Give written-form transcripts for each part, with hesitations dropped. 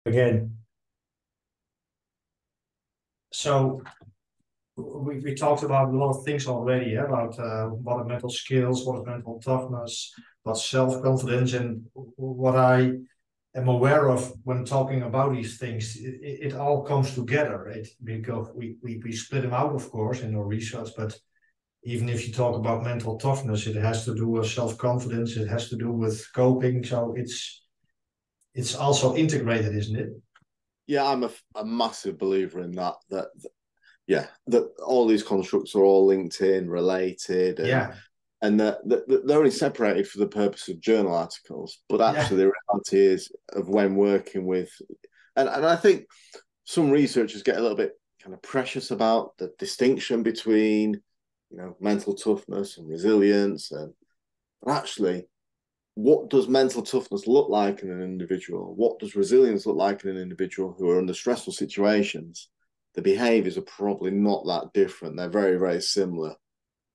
Again, so we talked about a lot of things already, about what are mental skills, what is mental toughness, what's self-confidence, and what I am aware of when talking about these things, it all comes together. Because we split them out, of course, in our research, but even if you talk about mental toughness, it has to do with self-confidence, it has to do with coping. So it's also integrated, isn't it? Yeah, I'm a massive believer in that. Yeah, that all these constructs are all linked in, related, Yeah, and that they're only separated for the purpose of journal articles. But yeah, actually, the reality is of when working with, and I think some researchers get a little bit kind of precious about the distinction between, mental toughness and resilience, and but actually, what does mental toughness look like in an individual? What does resilience look like in an individual who are under stressful situations? The behaviors are probably not that different. They're very, very similar,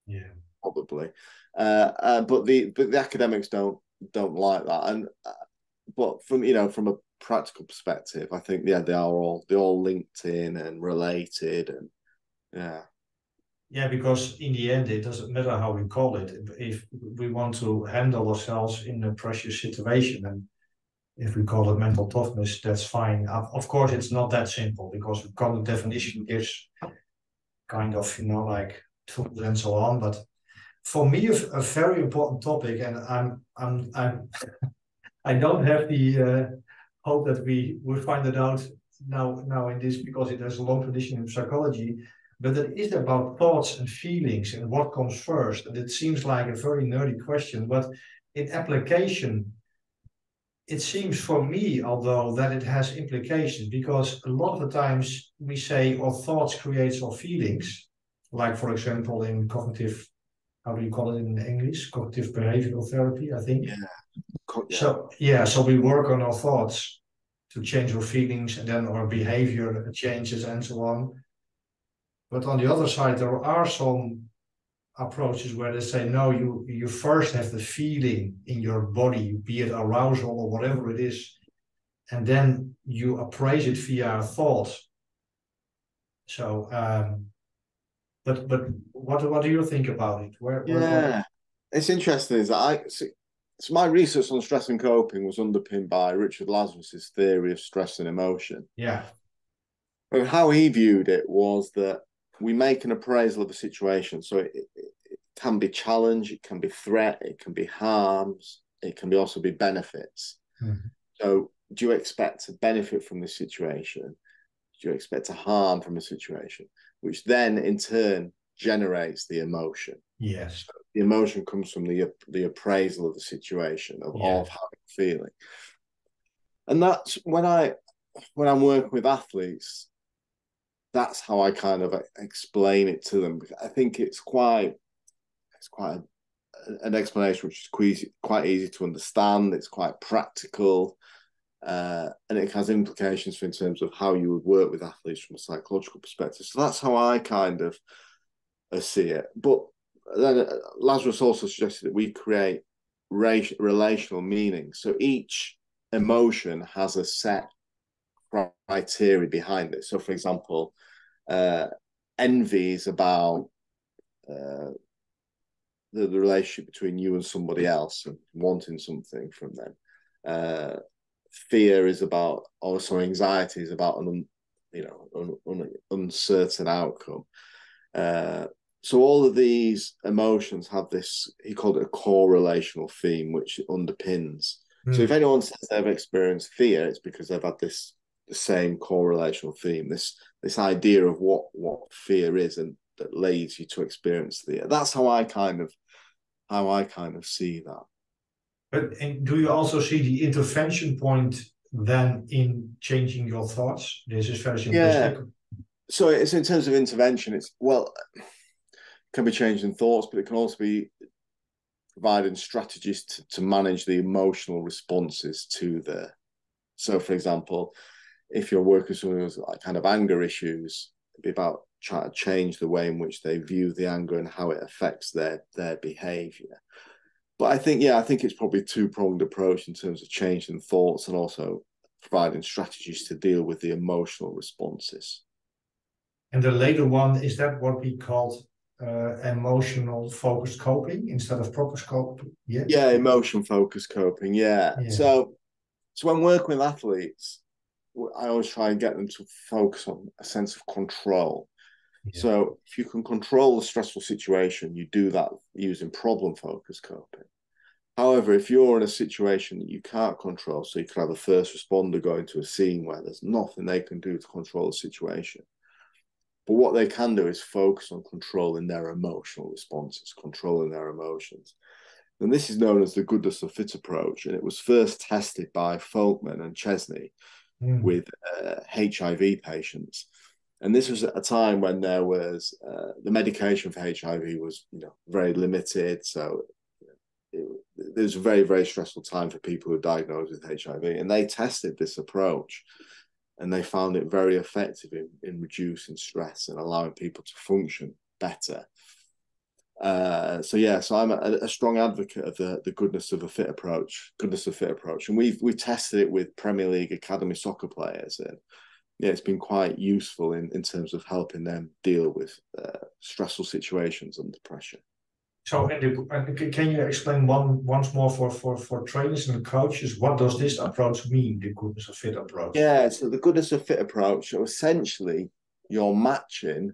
yeah. probably. But the academics don't like that. And but from a practical perspective, I think they're all linked in and related, and yeah. Yeah, because in the end, it doesn't matter how we call it. If we want to handle ourselves in a pressure situation, and if we call it mental toughness, that's fine. Of course, it's not that simple because the common definition gives kind of, like tools and so on. But for me, a very important topic, and I don't have the hope that we will find it out now in this because it has a long tradition in psychology. But it is about thoughts and feelings and what comes first. And it seems like a very nerdy question, but in application, it seems for me, although that it has implications, because a lot of the times we say our thoughts creates our feelings, like for example in cognitive, how do you call it in English? Cognitive behavioral therapy, I think. Yeah, yeah, So yeah, so we work on our thoughts to change our feelings and then our behavior changes and so on. But on the other side, there are some approaches where they say, no, you first have the feeling in your body, be it arousal or whatever it is, and then you appraise it via thought. So, but what do you think about it? What? yeah. It's interesting is that so my research on stress and coping was underpinned by Richard Lazarus's theory of stress and emotion. Yeah, And how he viewed it was that we make an appraisal of a situation. So it can be challenge, it can be threat, it can be harms, it can be also be benefits. mhm. So do you expect to benefit from this situation? Do you expect to harm from a situation? Which then in turn generates the emotion. Yes, The emotion comes from the appraisal of the situation yeah, of how I'm feeling. And that's when I'm working with athletes, that's how I kind of explain it to them. I think it's quite an explanation which is quite easy to understand. It's quite practical, and it has implications for in terms of how you would work with athletes from a psychological perspective. So that's how I kind of see it. But then Lazarus also suggested that we create relational meaning. So each emotion has a set criteria behind it. So, for example, uh, envy is about uh, the relationship between you and somebody else and wanting something from them. Fear is about, also anxiety is about uncertain outcome. Uh, so all of these emotions have this, he called it a core relational theme, which underpins. So if mm, anyone says they've experienced fear, it's because they've had the same core relational theme, this idea of what fear is and that leads you to experience fear. That's how I kind of see that. but and do you also see the intervention point then in changing your thoughts? This is very Yeah. simplistic. So it's in terms of intervention, it's well, it can be changing thoughts, but it can also be providing strategies to manage the emotional responses to the. So, for example, if you're working with someone who's like kind of anger issues, it'd be about trying to change the way in which they view the anger and how it affects their behavior. But I think it's probably two-pronged approach in terms of changing thoughts and also providing strategies to deal with the emotional responses. And the later one, is that what we called emotional focused coping instead of proper coping? Yeah. Yeah, emotion focused coping. Yeah. So when working with athletes, I always try and get them to focus on a sense of control. Yeah. So if you can control the stressful situation, you do that using problem focused coping. However, if you're in a situation that you can't control, so you could have a first responder go into a scene where there's nothing they can do to control the situation. But what they can do is focus on controlling their emotional responses, controlling their emotions. And this is known as the goodness of fit approach. And it was first tested by Folkman and Chesney with HIV patients. And this was at a time when there was the medication for HIV was, very limited. So it was a very, very stressful time for people who were diagnosed with HIV. And they tested this approach. And they found it very effective in reducing stress and allowing people to function better. So I'm a strong advocate of the goodness of fit approach. And we've tested it with Premier League academy soccer players, and it's been quite useful in terms of helping them deal with stressful situations under pressure. So, can you explain once more for trainers and coaches, what does this approach mean, the goodness of fit approach? Yeah, so the goodness of fit approach, so essentially you're matching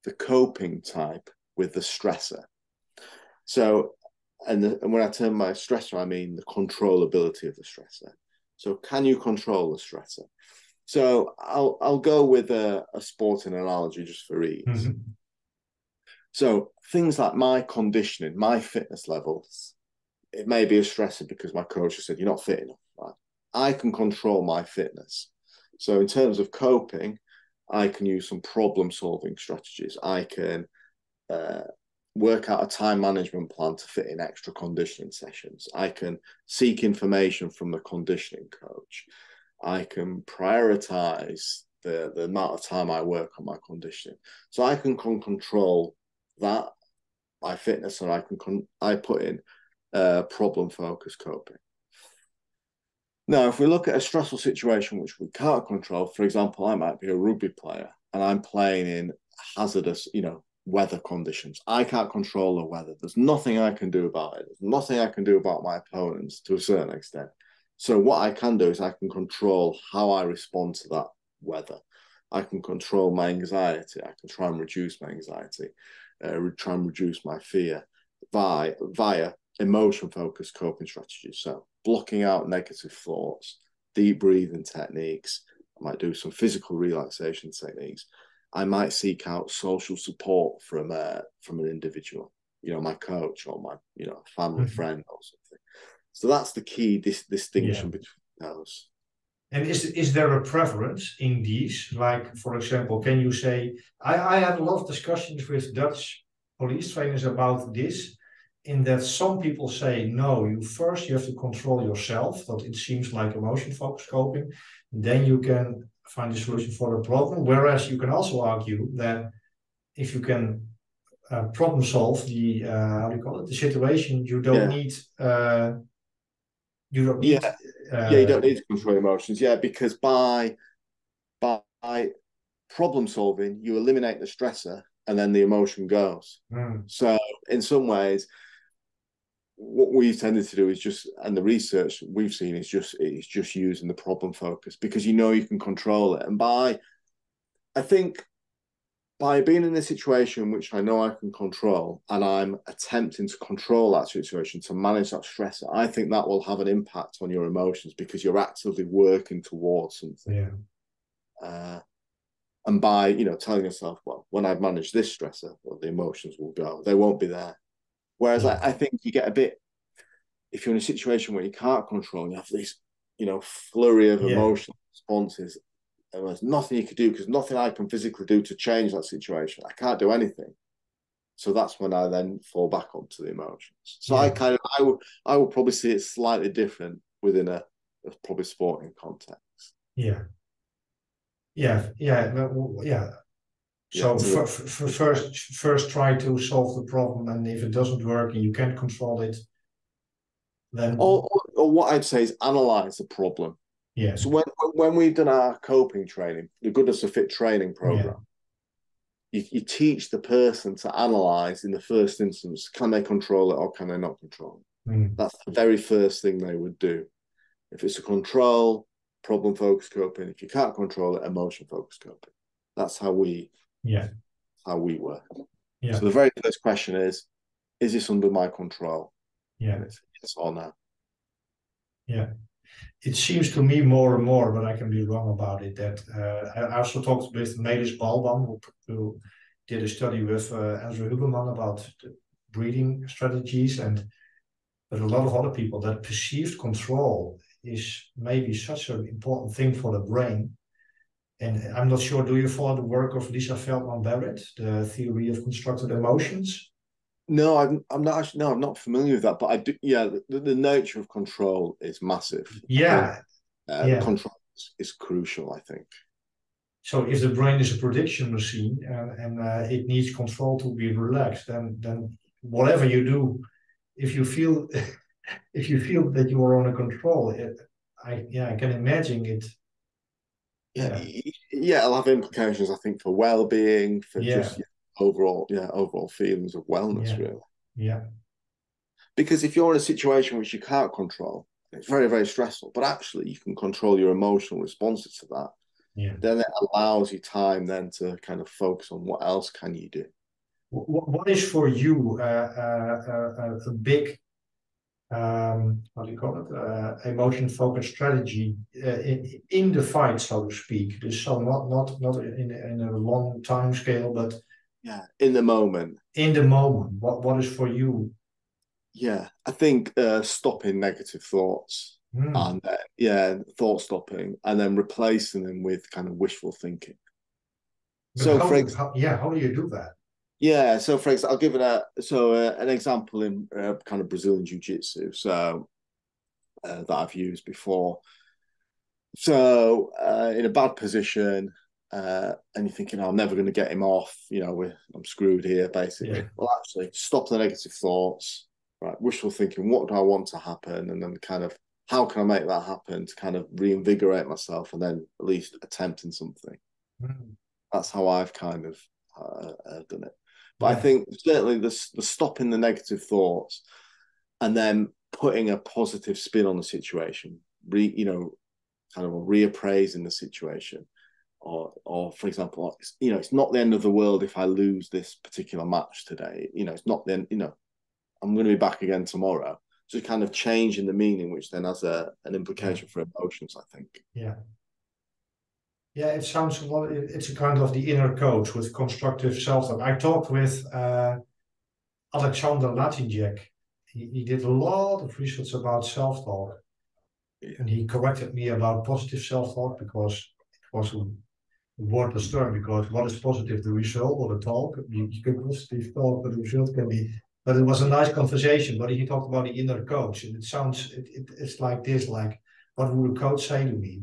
the coping type with the stressor. So, and when I term by stressor, I mean the controllability of the stressor. So can you control the stressor? So I'll go with a sporting analogy just for ease. Mm-hmm. So things like my conditioning, my fitness levels, it may be a stressor because my coach has said, you're not fit enough. Right? I can control my fitness. So in terms of coping, I can use some problem-solving strategies. I can work out a time management plan to fit in extra conditioning sessions. I can seek information from the conditioning coach. I can prioritize the amount of time I work on my conditioning. So I can control that, my fitness, and I put in problem-focused coping. Now, if we look at a stressful situation which we can't control, for example, I might be a rugby player and I'm playing in hazardous, weather conditions. I can't control the weather. There's nothing I can do about it. There's nothing I can do about my opponents to a certain extent. So what I can do is I can control how I respond to that weather. I can control my anxiety. I can try and reduce my anxiety, try and reduce my fear via emotion-focused coping strategies. So blocking out negative thoughts, deep breathing techniques. I might do some physical relaxation techniques. I might seek out social support from an individual, my coach or my, family friend or something. So that's the key distinction between those. And is there a preference in these? Like, for example, can you say, I had a lot of discussions with Dutch police trainers about this, in that some people say, no, you have to control yourself, that it seems like emotion-focused coping, then you can find a solution for the problem. Whereas you can also argue that if you can problem solve the, the situation, you don't need... you don't need... you don't need to control emotions. Yeah, because by problem solving, you eliminate the stressor and then the emotion goes. So in some ways, what we've tended to do is just, and the research we've seen is just using the problem focus, because you can control it. And I think by being in a situation which I know I can control, and I'm attempting to control that situation, to manage that stress, I think that will have an impact on your emotions, because you're actively working towards something. Yeah. And by, telling yourself, well, when I've managed this stressor, well, the emotions will go. They won't be there. Whereas I think you get a bit, if you're in a situation where you can't control, you have this, flurry of emotional responses, and there's nothing you could do, because nothing I can physically do to change that situation. I can't do anything. So that's when I then fall back onto the emotions. So I would probably see it slightly different within a probably sporting context. Yeah. So first try to solve the problem, and if it doesn't work and you can't control it, then... Or what I'd say is analyze the problem. Yeah. So when we've done our coping training, the Goodness of Fit training program, you teach the person to analyze in the first instance, can they control it or can they not control it? That's the very first thing they would do. If it's a control, problem focused coping. If you can't control it, emotion focused coping. That's how we work. Yeah. So the very first question is this under my control? Yeah. And it's yes or no. Yeah. It seems to me more and more, but I can be wrong about it, that I also talked with Melis Balban, who did a study with Andrew Huberman about the breathing strategies, but a lot of other people, that perceived control is maybe such an important thing for the brain. And I'm not sure, do you follow the work of Lisa Feldman Barrett, the theory of constructed emotions? No, I'm not actually. No, I'm not familiar with that. But I do. Yeah, the nature of control is massive. Yeah, yeah. Control is crucial, I think. So if the brain is a prediction machine and it needs control to be relaxed, then whatever you do, if you feel if you feel that you are under control, I can imagine it. Yeah, it'll have implications, I think, for well-being, for just overall feelings of wellness, really. Yeah. Because if you're in a situation which you can't control, it's very, very stressful, but actually you can control your emotional responses to that. Then it allows you time then to kind of focus on what else can you do. What is for you a big what do you call it? Emotion focused strategy in the fight, so to speak. So not in a long time scale, but in the moment. In the moment, what is for you? Yeah, I think stopping negative thoughts and thought stopping, and then replacing them with kind of wishful thinking. But how do you do that? Yeah, so for example, I'll give an example in kind of Brazilian JuJutsu, so that I've used before. So in a bad position, and you're thinking, oh, I'm never going to get him off. I'm screwed here, basically. Yeah. Well, actually, stop the negative thoughts. Right, wishful thinking. What do I want to happen? And then kind of, how can I make that happen to kind of reinvigorate myself, and then at least attempting something. That's how I've kind of done it. But I think certainly the stopping the negative thoughts and then putting a positive spin on the situation, kind of reappraising the situation, or for example, it's not the end of the world if I lose this particular match today. It's not then. I'm going to be back again tomorrow. So kind of changing the meaning, which then has an implication for emotions, I think. Yeah. Yeah, it sounds a lot. It's a kind of the inner coach with constructive self-talk. I talked with Alexander Latinjek. He did a lot of research about self-talk. And he corrected me about positive self-talk because it was a wordless term. Because what is positive, the result or the talk? You can positive talk, but the result can be. But it was a nice conversation. But he talked about the inner coach, and it sounds it's like this: like, what would a coach say to me?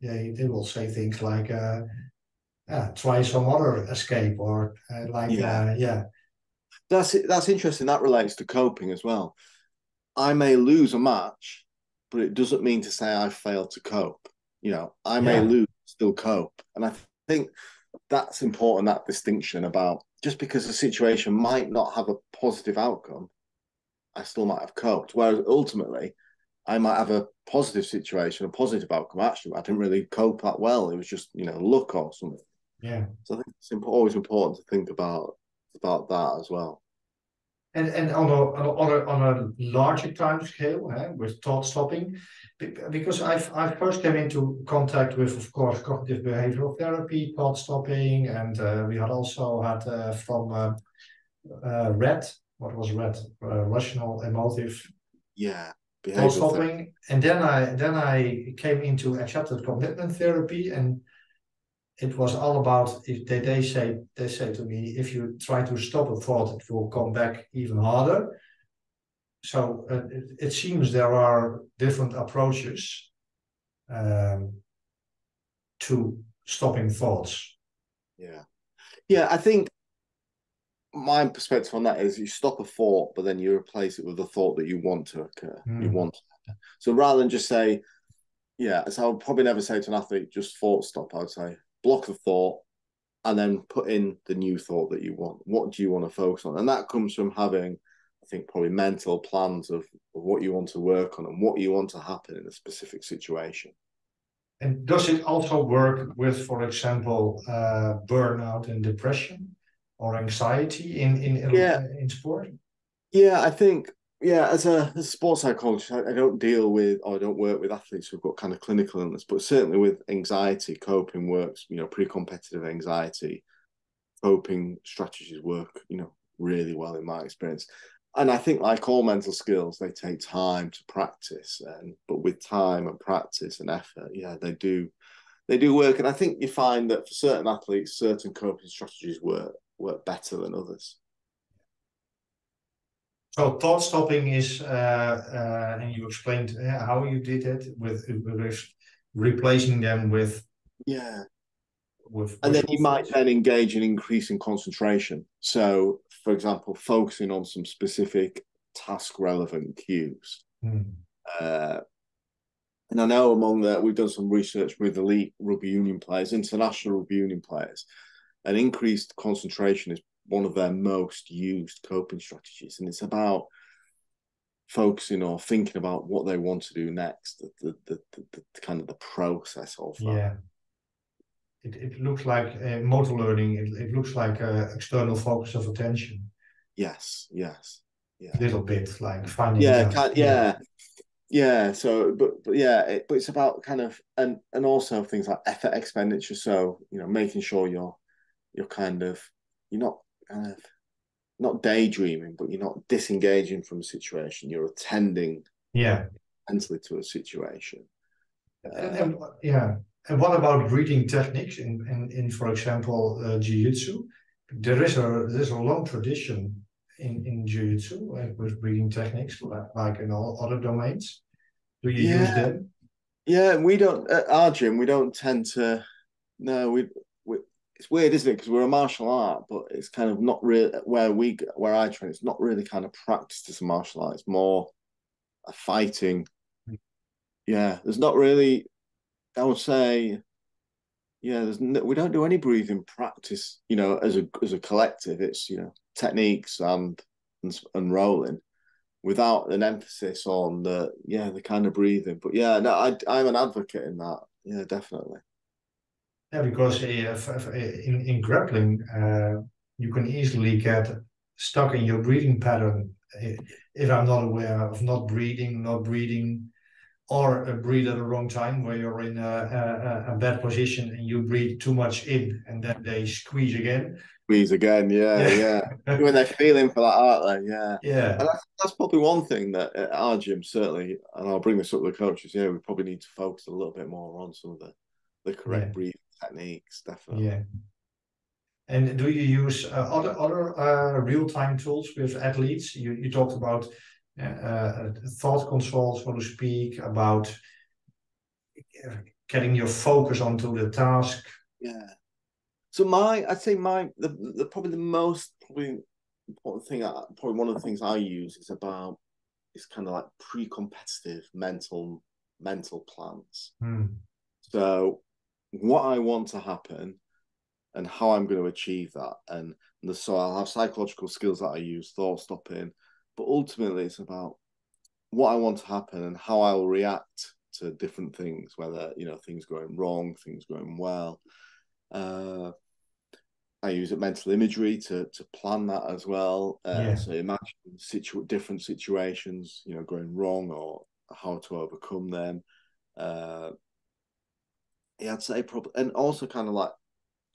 They will say things like, try some other escape, or That's interesting. That relates to coping as well. I may lose a match, but it doesn't mean to say I failed to cope. I may lose, still cope. And I think that's important, that distinction about just because the situation might not have a positive outcome, I still might have coped. Whereas ultimately, I might have a positive situation, a positive outcome. Actually, I didn't really cope that well. It was just, luck or something. Yeah. So I think it's always important to think about that as well. And on a larger time scale, with thought stopping, because I first came into contact with, of course, cognitive behavioral therapy, thought stopping, and we had also had from RED. What was RED? Rational, emotive. Yeah. Thought stopping, and then I came into accepted commitment therapy, and it was all about, if they say to me, if you try to stop a thought, it will come back even harder. So it seems there are different approaches to stopping thoughts. Yeah, I think my perspective on that is you stop a thought, but then you replace it with a thought that you want to occur. You want to. So rather than just say, yeah, so I would probably never say to an athlete, just thought stop. I would say block the thought and then put in the new thought that you want. What do you want to focus on? And that comes from having, I think, probably mental plans of what you want to work on and what you want to happen in a specific situation. And does it also work with, for example, burnout and depression or anxiety Yeah, in sport? yeah, I think, yeah, as a sports psychologist, I don't deal with or I don't work with athletes who've got kind of clinical illness, but certainly with anxiety, coping works, pre-competitive anxiety, coping strategies work, really well in my experience. And I think like all mental skills, they take time to practice. But with time and practice and effort, yeah, they do work. And I think you find that for certain athletes, certain coping strategies work better than others. So thought stopping is, and you explained how you did it with replacing them with Yeah. And then pushing you might thoughts. then engage in increasing concentration. So, for example, focusing on some specific task relevant cues. Uh, and I know we've done some research with elite rugby union players, international rugby union players, and increased concentration is one of their most used coping strategies. And it's about focusing or thinking about what they want to do next, the kind of the process of that. Yeah. It looks like motor learning. It looks like external focus of attention. Yes, yes. A Yeah. little bit like finding Yeah, yeah. yeah. So, but yeah, but it's about kind of and also things like effort expenditure. So making sure you're kind of you're not kind of not daydreaming, but you're not disengaging from a situation. You're attending Yeah. mentally to a situation. And yeah. And what about breathing techniques in for example, jiu-jitsu? There's a long tradition in jiu-jitsu with breathing techniques like in all other domains. Do you use Yeah, them? yeah. We don't at our gym. We don't tend to. No, we it's weird, isn't it? Because we're a martial art, but it's kind of not really where I train. It's not really kind of practiced as a martial art. It's more a fighting. Yeah, there's not really. I would say, yeah, we don't do any breathing practice. As a collective, it's techniques and rolling without an emphasis on the kind of breathing. But yeah, no, I'm an advocate in that. Yeah, definitely. Yeah, because in grappling, you can easily get stuck in your breathing pattern. If I'm not aware of not breathing, or breathe at the wrong time where you're in a bad position and you breathe too much in and then they squeeze again. Squeeze again, yeah, Yeah. yeah. When they're feeling for that, aren't they? Yeah. Yeah. And that's probably one thing that at our gym, certainly, and I'll bring this up with the coaches, yeah, we probably need to focus a little bit more on some of the correct Yeah. breathing techniques, definitely. Yeah. And do you use other real-time tools with athletes? You talked about thought control, so to speak, about getting your focus onto the task. Yeah. So I'd say the probably the most probably important thing, probably one of the things I use is kind of like pre-competitive mental plans. So what I want to happen and how I'm going to achieve that. So I'll have psychological skills that I use, thought stopping, but ultimately it's about what I want to happen and how I will react to different things, whether, things going wrong, things going well. I use mental imagery to plan that as well. Yeah. So imagine different situations, going wrong or how to overcome them. Yeah, I'd say probably, and also kind of like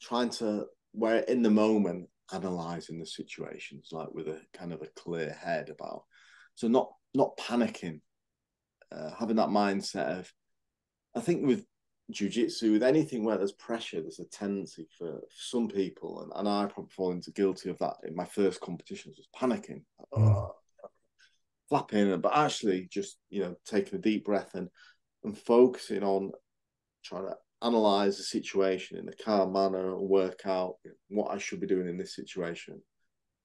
trying to where in the moment analyzing the situations like with a kind of a clear head about so not panicking, having that mindset of I think with jiu-jitsu, with anything where there's pressure, there's a tendency for some people, and I probably fall into guilty of that in my first competitions, was panicking, flapping, but actually just taking a deep breath and focusing on trying to analyze the situation in a calm manner and work out what I should be doing in this situation,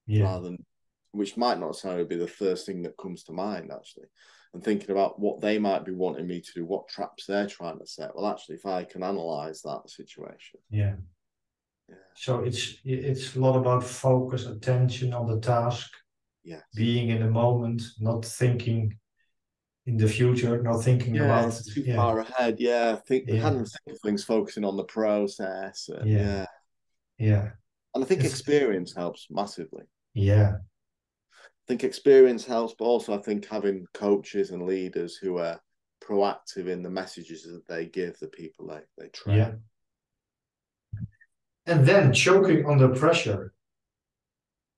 Yeah. rather than which might not necessarily be the first thing that comes to mind actually. and thinking about what they might be wanting me to do, what traps they're trying to set. Well, actually, if I can analyze that situation. Yeah. So it's a lot about focus, attention on the task, being in the moment, not thinking in the future, not thinking about It's too far ahead. We hadn't think of things focusing on the process. And and I think experience helps massively. I think experience helps, but also I think having coaches and leaders who are proactive in the messages that they give the people they train. And then choking under pressure.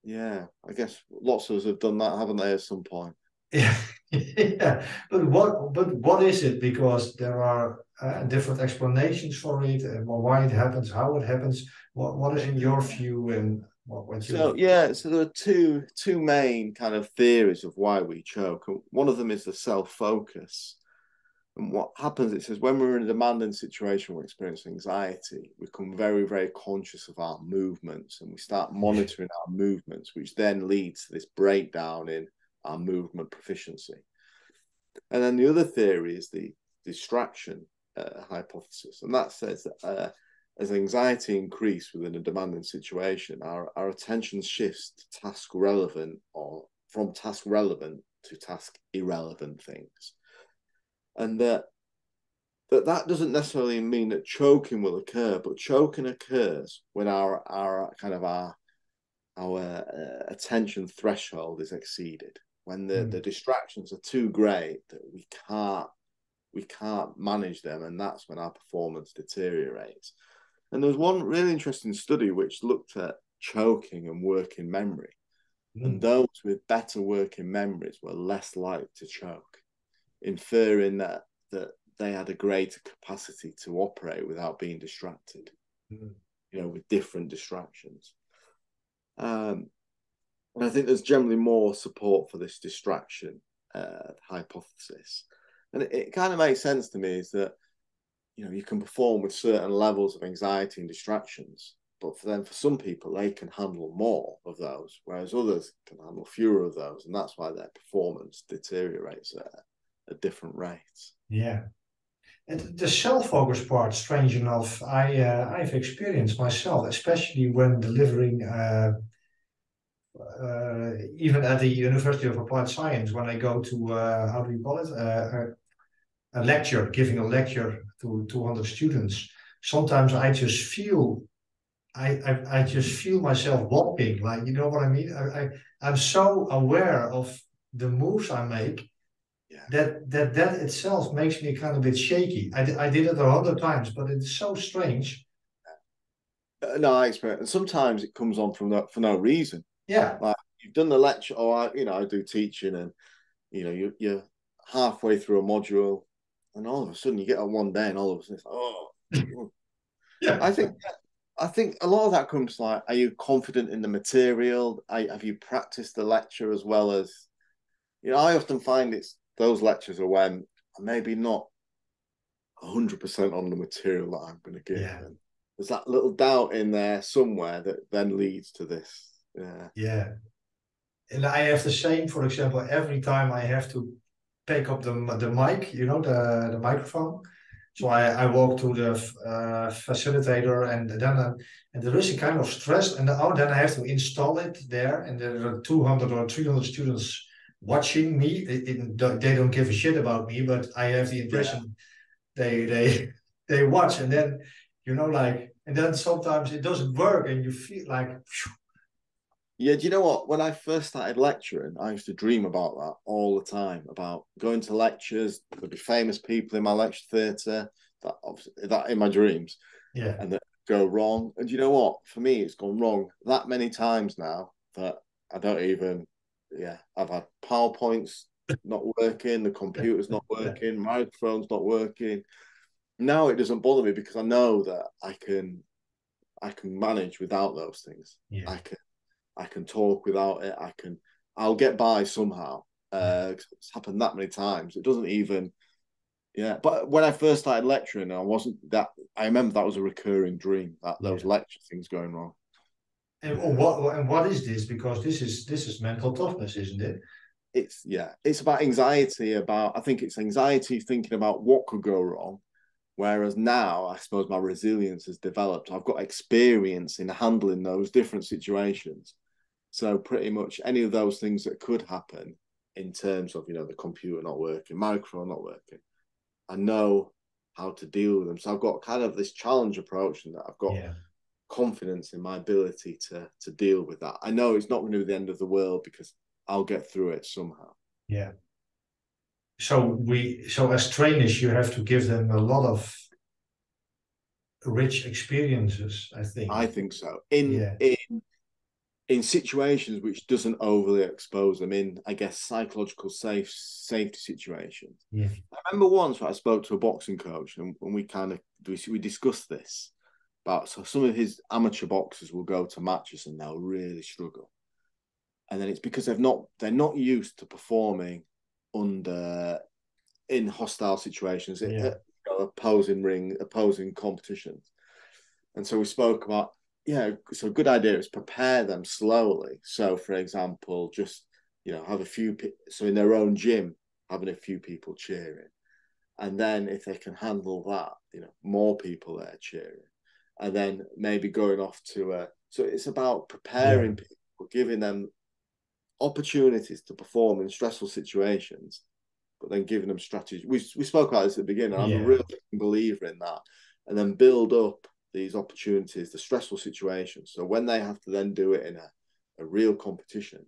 I guess lots of us have done that, haven't they, at some point? But what is it? Because there are different explanations for it, and why it happens, how it happens. What is in your view, and what you? So there are two main kind of theories of why we choke. One of them is the self-focus. And what happens, it says, when we're in a demanding situation, we're experiencing anxiety, we become very, very conscious of our movements, and we start monitoring our movements, which then leads to this breakdown in our movement proficiency. And then the other theory is the distraction hypothesis. And that says that as anxiety increases within a demanding situation, our attention shifts to task relevant, or from task relevant to task irrelevant things. And that doesn't necessarily mean that choking will occur, but choking occurs when our attention threshold is exceeded, when the distractions are too great that we can't manage them, and that's when our performance deteriorates. And there was one really interesting study which looked at choking and working memory, and those with better working memories were less likely to choke, inferring that they had a greater capacity to operate without being distracted, with different distractions. And I think there's generally more support for this distraction hypothesis. And it kind of makes sense to me, is that, you can perform with certain levels of anxiety and distractions, but for some people, they can handle more of those, whereas others can handle fewer of those. And that's why their performance deteriorates at different rates. And the self-focus part, strange enough, I've experienced myself, especially when delivering, even at the University of Applied Science, when I go to, how do you call it, a lecture, giving a lecture to 200 students. Sometimes I just feel, I just feel myself walking, like, you know what I mean? I'm so aware of the moves I make. That itself makes me kind of a bit shaky. I did it 100 times, but it's so strange. No, I experience, and sometimes it comes on for no reason. Like you've done the lecture, or I do teaching, and you're halfway through a module, and all of a sudden you get on one day, and all of a sudden it's I think a lot of that comes like, are you confident in the material? Have you practiced the lecture as well as, I often find those lectures are when I'm maybe not 100% on the material that I'm going to give. And there's that little doubt in there somewhere that then leads to this. And I have the same, for example, every time I have to pick up the mic, the microphone. So I walk to the facilitator, and then and there is a kind of stress, and then I have to install it there, and there are 200 or 300 students watching me. They don't give a shit about me, but I have the impression they watch, and then and then sometimes it doesn't work, and you feel like. Do you know what? When I first started lecturing, I used to dream about that all the time, about going to lectures. There'd be famous people in my lecture theatre, that in my dreams, and that go wrong. And you know what? For me, it's gone wrong that many times now that I don't even. I've had PowerPoints not working, the computer's not working, microphone's not working. Now it doesn't bother me because I know that I can manage without those things. I can talk without it. I'll get by somehow. It's happened that many times. It doesn't even. But when I first started lecturing, I remember that was a recurring dream, that those lecture things going wrong. And what is this? Because this is mental toughness, isn't it? it's about anxiety. I think it's anxiety thinking about what could go wrong. Whereas now, I suppose my resilience has developed. I've got experience in handling those different situations. So pretty much any of those things that could happen in terms of, the computer not working, microphone not working, I know how to deal with them. So I've got kind of this challenge approach, and that I've got confidence in my ability to deal with that. I know it's not going to be the end of the world because I'll get through it somehow. Yeah. So as trainers, you have to give them a lot of rich experiences, I think. I think so. In situations which doesn't overly expose them, in, I guess, psychological safety situations. Yeah. I remember once I spoke to a boxing coach, and we discussed this about, so some of his amateur boxers will go to matches and they'll really struggle. And then it's because they're not used to performing in hostile situations, opposing competitions. And so we spoke about, so a good idea is prepare them slowly. So, for example, just, have so in their own gym, having a few people cheering. And then if they can handle that, more people there cheering. And then maybe going off to so it's about preparing people, giving them opportunities to perform in stressful situations, but then giving them strategy. We spoke about this at the beginning. I'm a real believer in that. And then build up these opportunities, the stressful situations. So when they have to then do it in a real competition,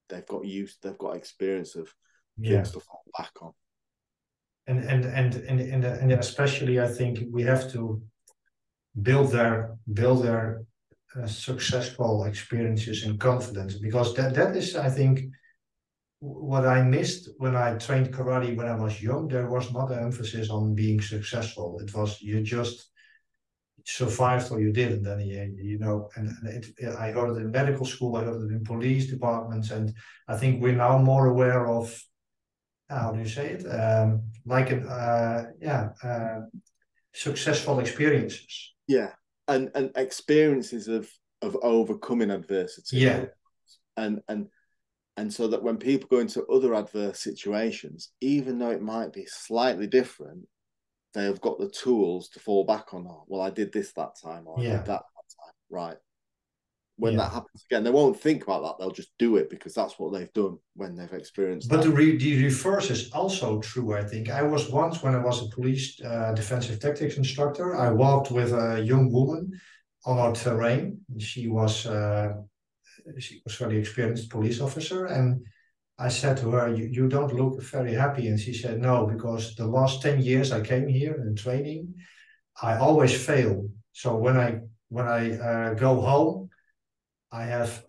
they've got experience of things to fall back on. And especially, I think we have to build their successful experiences and confidence, because that is, I think, what I missed when I trained karate when I was young. There was not an emphasis on being successful. It was you just survived or you didn't. And I heard it in medical school, I heard it in police departments, and I think we're now more aware of, how do you say it? Successful experiences. Yeah, and experiences of overcoming adversity. Yeah. And so that when people go into other adverse situations, even though it might be slightly different, they have got the tools to fall back on. Oh, well, I did this that time, or I did that time. Right. When that happens again, they won't think about that. They'll just do it because that's what they've done when they've experienced but that. The reverse is also true, I think. I was once, when I was a police defensive tactics instructor, I walked with a young woman on our terrain. She was a very experienced police officer, and I said to her, you don't look very happy. And she said, no, because the last 10 years I came here in training, I always fail. So when I go home, I have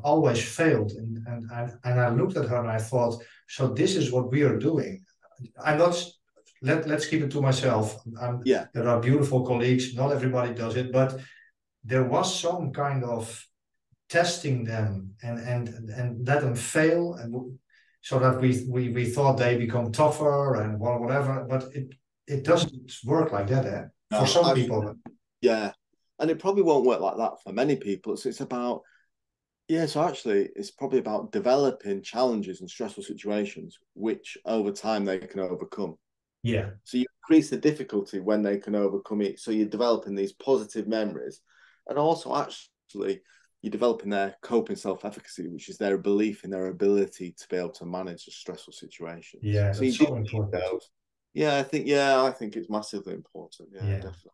always failed. And I looked at her and I thought, so this is what we are doing. I'm not, let's keep it to myself. There are beautiful colleagues. Not everybody does it, but there was some kind of testing them and let them fail, and so that we thought they become tougher and whatever, but it doesn't work like that for some people. And it probably won't work like that for many people. So it's about so actually it's probably about developing challenges and stressful situations which over time they can overcome. So you increase the difficulty when they can overcome it, so you're developing these positive memories, and also actually you're developing their coping self-efficacy, which is their belief in their ability to be able to manage a stressful situation. So that's so important. I think it's massively important. Definitely.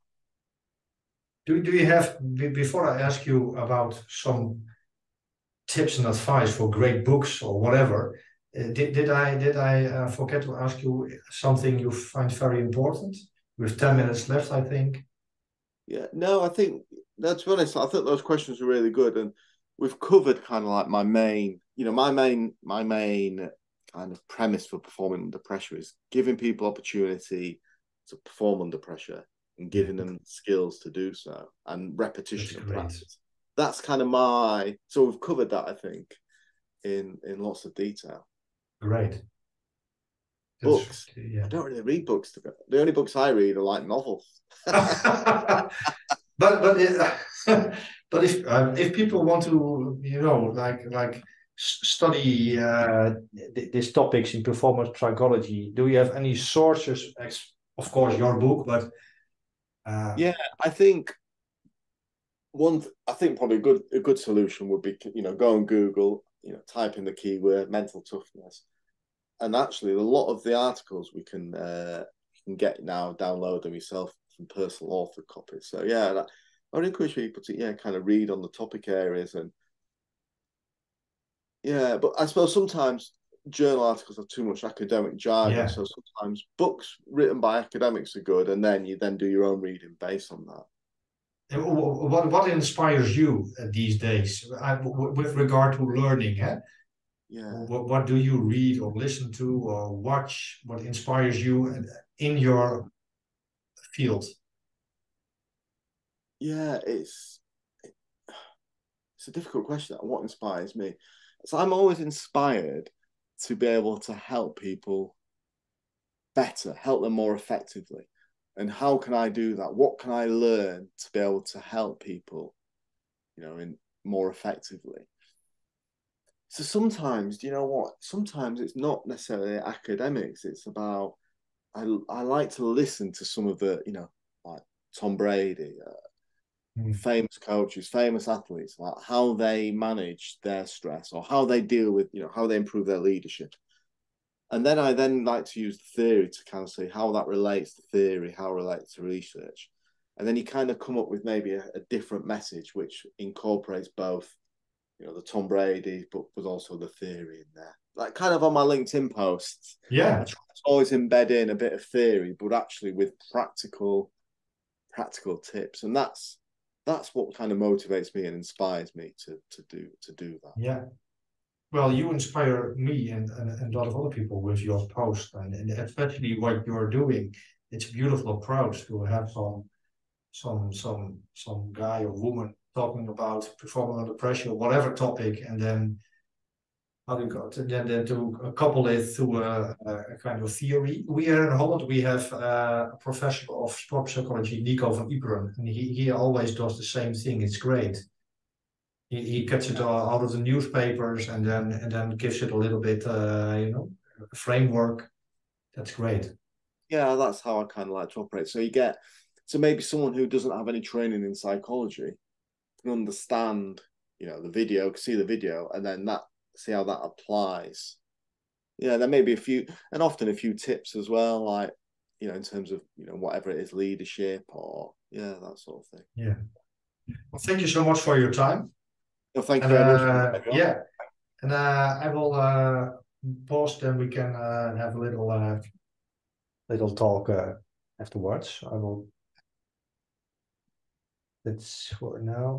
Do you have, before I ask you about some tips and advice for great books or whatever, did I forget to ask you something you find very important? We have 10 minutes left, I think. No, I think, to be honest, I think those questions are really good, and we've covered kind of like my main kind of premise for performing under pressure is giving people opportunity to perform under pressure and giving them skills to do so, and repetition and practice. That's kind of so we've covered that, I think, in lots of detail. Great. Books. I don't really read books. The only books I read are like novels. But if people want to, like study these topics in performance psychology, do you have any sources? Of course, your book, but yeah, I think I think probably a good solution would be, go on Google, type in the keyword mental toughness, and actually a lot of the articles we can get now, download them yourself from personal author copies. So yeah, I would encourage people to kind of read on the topic areas, and yeah, but I suppose sometimes journal articles have too much academic jargon. yeah. So sometimes books written by academics are good, and then you do your own reading based on that. What inspires you these days with regard to learning? Eh? Yeah, What do you read or listen to or watch? What inspires you in your field? yeah, it's a difficult question. What inspires me? So I'm always inspired to be able to help people better, help them more effectively. And how can I do that? What can I learn to be able to help people, in more effectively? So sometimes, do you know what? Sometimes it's not necessarily academics. It's about I like to listen to some of the, like Tom Brady, famous coaches, famous athletes, like how they manage their stress or how they deal with, how they improve their leadership. And then I like to use the theory to kind of see how that relates to theory, how it relates to research. And then you kind of come up with maybe a different message which incorporates both, the Tom Brady, but also the theory in there. Like kind of on my LinkedIn posts, Yeah. I try to always embed in a bit of theory, but actually with practical tips. And that's what kind of motivates me and inspires me to do that. Yeah. Well, you inspire me and a lot of other people with your post and especially what you're doing. It's a beautiful approach to have some guy or woman talking about performing under pressure, whatever topic, and then how do you go to then to couple it to a kind of theory. We here in Holland we have a professor of sport psychology, Nico van Iperen, and he always does the same thing. It's great. He cuts it out of the newspapers and then gives it a little bit, a framework. That's great. Yeah, that's how I kind of like to operate. So maybe someone who doesn't have any training in psychology can understand, the video, see the video, and then see how that applies. Yeah, there may be often a few tips as well, like, in terms of, whatever it is, leadership or, that sort of thing. Yeah. Well, thank you so much for your time. Well, thank you And very much for yeah, and I will pause. Then we can have a little talk afterwards. I will. That's for now.